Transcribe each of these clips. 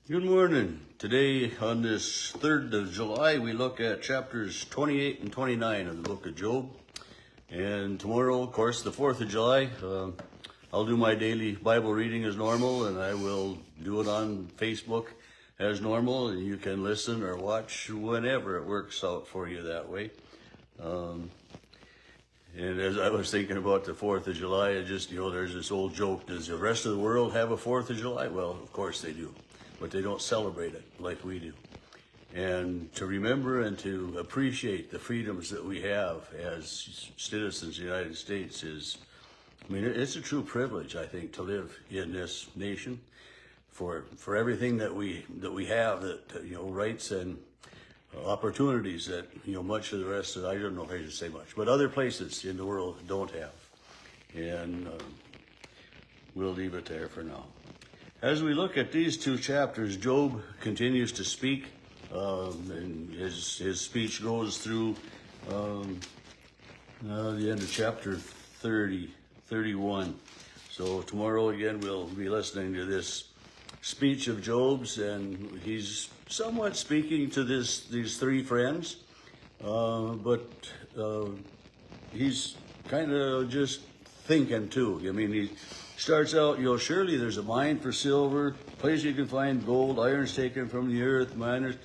Good morning. Today, on this 3rd of July, we look at chapters 28 and 29 of the book of Job. And tomorrow, of course, the 4th of July, I'll do my daily Bible reading as normal, and I will do it on Facebook as normal, and you can listen or watch whenever it works out for you that way. And as I was thinking about the 4th of July, there's this old joke, does the rest of the world have a 4th of July? Well, of course they do, but they don't celebrate it like we do. And to remember and to appreciate the freedoms that we have as citizens of the United States it's a true privilege, I think, to live in this nation for everything that we have, rights and opportunities that, much of the rest of, I don't know if I should say much, but other places in the world don't have. And we'll leave it there for now. As we look at these two chapters, Job continues to speak, and his speech goes through the end of chapter 31. So tomorrow again we'll be listening to this speech of Job's, and he's somewhat speaking to these three friends, but he's kind of just thinking too. I mean, he starts out, surely there's a mine for silver, place you can find gold, iron's taken from the earth, miners,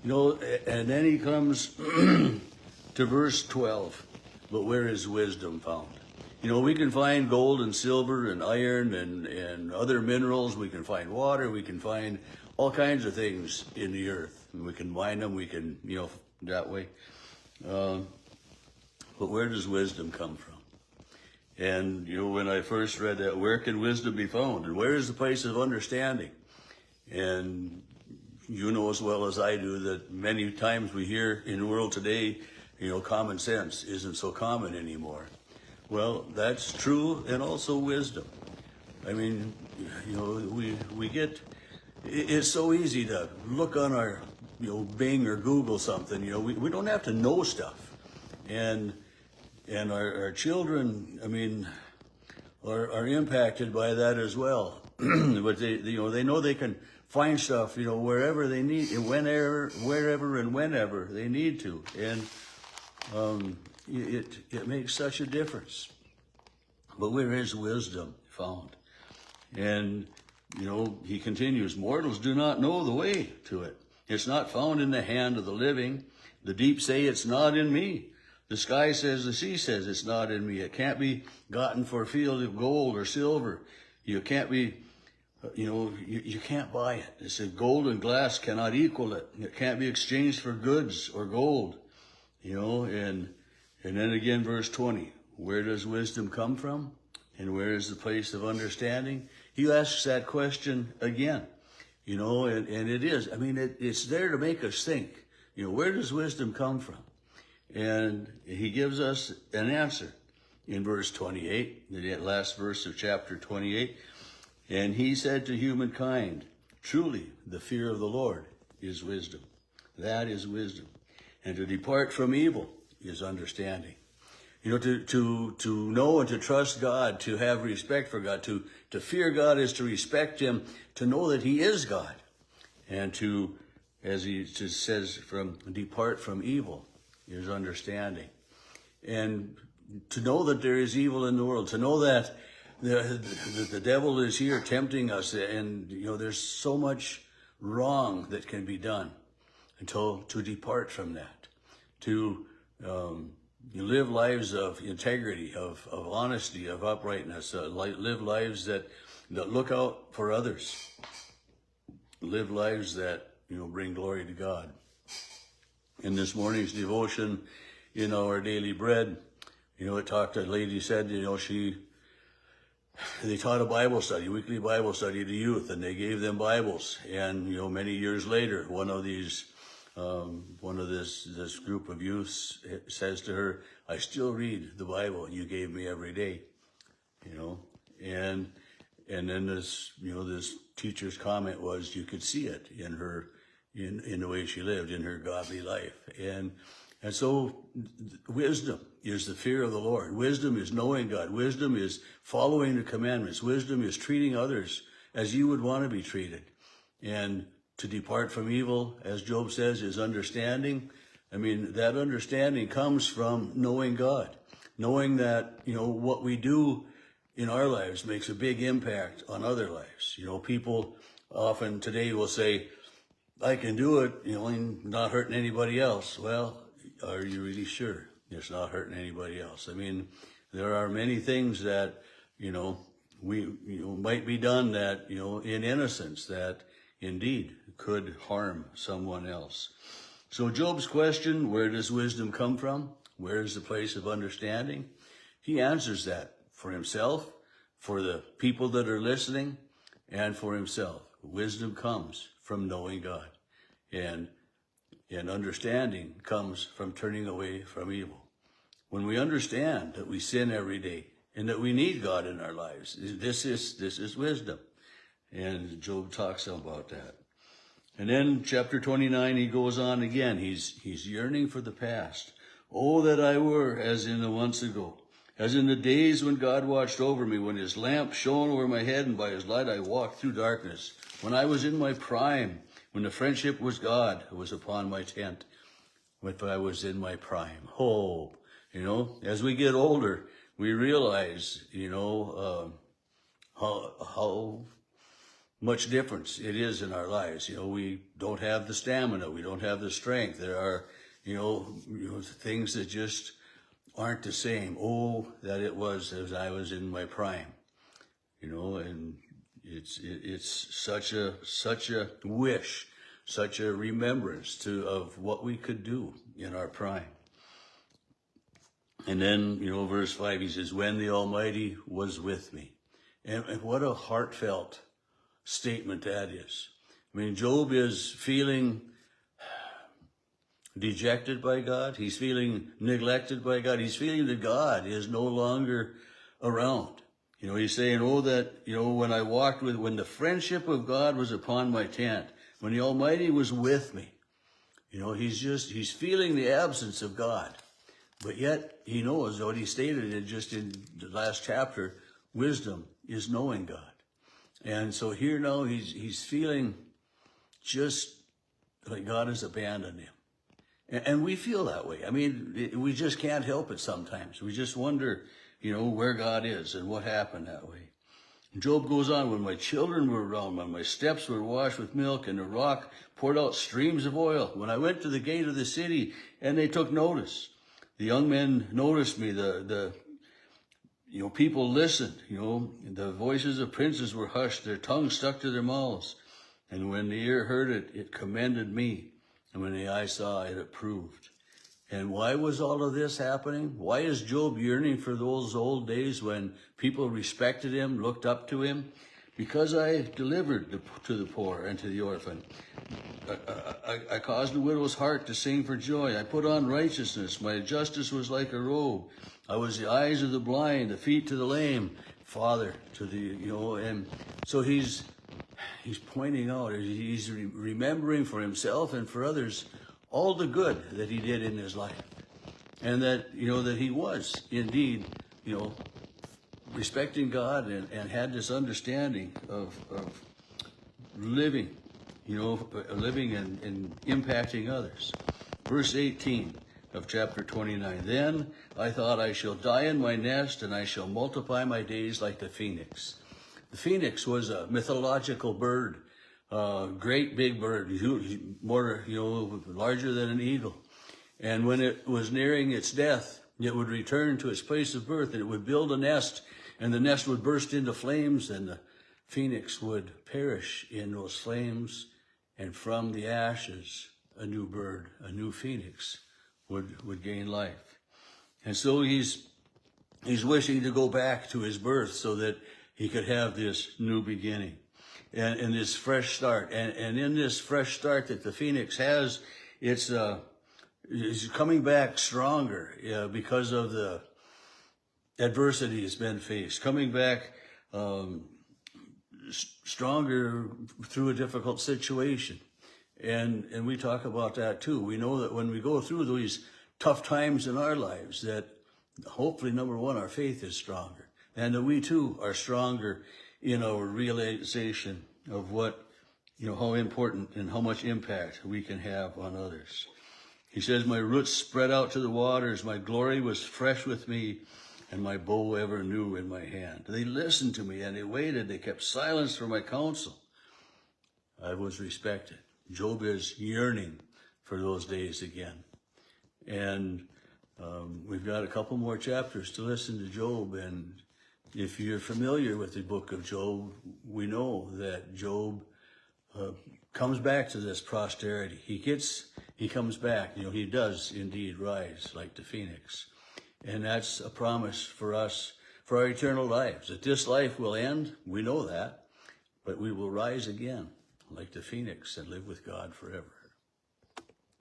and then he comes to verse 12. But where is wisdom found? We can find gold and silver and iron and other minerals. We can find water. We can find all kinds of things in the earth. And we can mine them. We can, that way. But where does wisdom come from? And, when I first read that, where can wisdom be found? And where is the place of understanding? And you know as well as I do that many times we hear in the world today, common sense isn't so common anymore. Well, that's true, and also wisdom. I mean, we get, it's so easy to look on our, Bing or Google something, we don't have to know stuff. And our children, are impacted by that as well. But they know they can find stuff, wherever they need, wherever and whenever they need to. And it makes such a difference. But where is wisdom found? And, he continues, mortals do not know the way to it. It's not found in the hand of the living. The deep say it's not in me. The sky says, the sea says it's not in me. It can't be gotten for a field of gold or silver. You can't be, you can't buy it. It says gold and glass cannot equal it. It can't be exchanged for goods or gold. And then again, verse 20, where does wisdom come from? And where is the place of understanding? He asks that question again, and it is, it's there to make us think, where does wisdom come from? And he gives us an answer in verse 28, the last verse of chapter 28. And he said to humankind, truly the fear of the Lord is wisdom. That is wisdom. And to depart from evil is understanding. To know and to trust God, to have respect for God, to fear God is to respect him, to know that he is God. And to, as he just says, depart from evil is understanding. And to know that there is evil in the world, to know that the devil is here tempting us, and there's so much wrong that can be done, to depart from that, to live lives of integrity, of honesty, of uprightness, live lives that look out for others, live lives that bring glory to God. In this morning's devotion, our daily bread, a lady said, they taught a Bible study, weekly Bible study to youth, and they gave them Bibles. And, many years later, one of this group of youths says to her, I still read the Bible you gave me every day, and then this teacher's comment was, you could see it in her, in the way she lived, in her godly life. And so wisdom is the fear of the Lord. Wisdom is knowing God. Wisdom is following the commandments. Wisdom is treating others as you would want to be treated. And to depart from evil, as Job says, is understanding. I mean, that understanding comes from knowing God, knowing that, what we do in our lives makes a big impact on other lives. People often today will say, I can do it, and not hurting anybody else. Well, are you really sure it's not hurting anybody else? I mean, there are many things that, we might be done that, in innocence, that indeed could harm someone else. So Job's question, where does wisdom come from? Where is the place of understanding? He answers that for himself, for the people that are listening, and for himself. Wisdom comes from knowing God, and understanding comes from turning away from evil. When we understand that we sin every day and that we need God in our lives, this is wisdom. And Job talks about that. And then chapter 29, he goes on again. He's yearning for the past. Oh, that I were as in the once ago, as in the days when God watched over me, when his lamp shone over my head, and by his light I walked through darkness. When I was in my prime, when the friendship was God who was upon my tent, when I was in my prime. Oh, as we get older, we realize, how much difference it is in our lives. We don't have the stamina. We don't have the strength. There are, things that just aren't the same. Oh, that it was as I was in my prime, and it's such a wish, such a remembrance of what we could do in our prime. And then, verse 5, he says, when the Almighty was with me. And what a heartfelt statement that is. I mean, Job is feeling dejected by God. He's feeling neglected by God. He's feeling that God is no longer around. He's saying, oh, that, when the friendship of God was upon my tent, when the Almighty was with me, he's feeling the absence of God. But yet he knows what he stated in the last chapter, wisdom is knowing God. And so here now he's feeling just like God has abandoned him. And we feel that way. I mean, we just can't help it sometimes. We just wonder, where God is and what happened that way. Job goes on, when my children were around, when my steps were washed with milk and the rock poured out streams of oil, when I went to the gate of the city and they took notice. The young men noticed me, the people listened, the voices of princes were hushed, their tongues stuck to their mouths. And when the ear heard it, it commended me. And when the eye saw, it approved. And why was all of this happening? Why is Job yearning for those old days when people respected him, looked up to him? Because I delivered to the poor and to the orphan. I caused the widow's heart to sing for joy. I put on righteousness. My justice was like a robe. I was the eyes of the blind, the feet to the lame, father to the, and so he's pointing out, he's remembering for himself and for others all the good that he did in his life. And that, that he was indeed, respecting God and had this understanding of living, living and impacting others. Verse 18 of chapter 29. Then I thought, I shall die in my nest, and I shall multiply my days like the phoenix. The phoenix was a mythological bird, great big bird, more, larger than an eagle. And when it was nearing its death, it would return to its place of birth, and it would build a nest, and the nest would burst into flames, and the phoenix would perish in those flames, and from the ashes, a new bird, a new phoenix would gain life. And so he's wishing to go back to his birth so that he could have this new beginning and this fresh start. And in this fresh start that the phoenix has, it's coming back stronger because of the adversity has been faced, coming back stronger through a difficult situation. And we talk about that too. We know that when we go through these tough times in our lives, that hopefully, number one, our faith is stronger, and that we too are stronger in our realization of what how important and how much impact we can have on others. He says, my roots spread out to the waters. My glory was fresh with me, and my bow ever new in my hand. They listened to me, and they waited. They kept silence for my counsel. I was respected. Job is yearning for those days again. And we've got a couple more chapters to listen to Job. And if you're familiar with the book of Job, we know that Job comes back to this prosperity. He comes back. He does indeed rise like the phoenix. And that's a promise for us, for our eternal lives. That this life will end, we know that, but we will rise again like the phoenix and live with God forever.